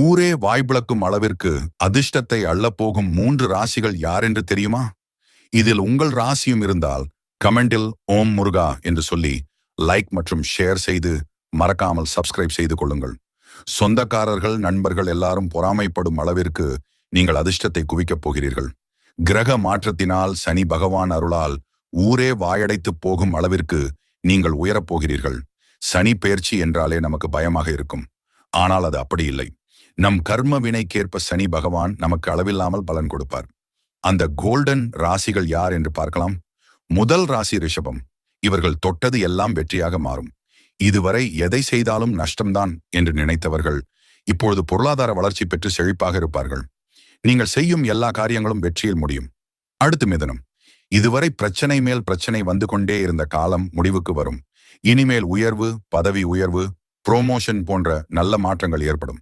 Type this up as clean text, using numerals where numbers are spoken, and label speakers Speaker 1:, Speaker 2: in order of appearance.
Speaker 1: ஊரே வாய்பிளக்கும் அளவிற்கு அதிர்ஷ்டத்தை அள்ளப்போகும் 3 ராசிகள் யார் என்று தெரியுமா? இதில் உங்கள் ராசியும் இருந்தால் கமெண்டில் ஓம் முருகா என்று சொல்லி லைக் மற்றும் ஷேர் செய்து மறக்காமல் சப்ஸ்கிரைப் செய்து கொள்ளுங்கள். சொந்தக்காரர்கள் நண்பர்கள் எல்லாரும் பொறாமைப்படும் அளவிற்கு நீங்கள் அதிர்ஷ்டத்தை குவிக்கப் போகிறீர்கள். கிரக மாற்றத்தினால் சனி பகவான் அருளால் ஊரே வாயடைத்து போகும் அளவிற்கு நீங்கள் உயரப் போகிறீர்கள். சனி பெயர்ச்சி என்றாலே நமக்கு பயமாக இருக்கும். ஆனால் அது அப்படி இல்லை. நம் கர்ம வினைக்கேற்ப சனி பகவான் நமக்கு அளவில்லாமல் பலன் கொடுப்பார். அந்த கோல்டன் ராசிகள் யார் என்று பார்க்கலாம். முதல் ராசி ரிஷபம். இவர்கள் தொட்டது எல்லாம் வெற்றியாக மாறும். இதுவரை எதை செய்தாலும் நஷ்டம்தான் என்று நினைத்தவர்கள் இப்பொழுது பொருளாதார வளர்ச்சி பெற்று செழிப்பாக இருப்பார்கள். நீங்கள் செய்யும் எல்லா காரியங்களும் வெற்றியில் முடியும். அடுத்து மிதுனம். இதுவரை பிரச்சனை மேல் பிரச்சனை வந்து கொண்டே இருந்த காலம் முடிவுக்கு வரும். இனிமேல் உயர்வு, பதவி உயர்வு, புரோமோஷன் போன்ற நல்ல மாற்றங்கள் ஏற்படும்.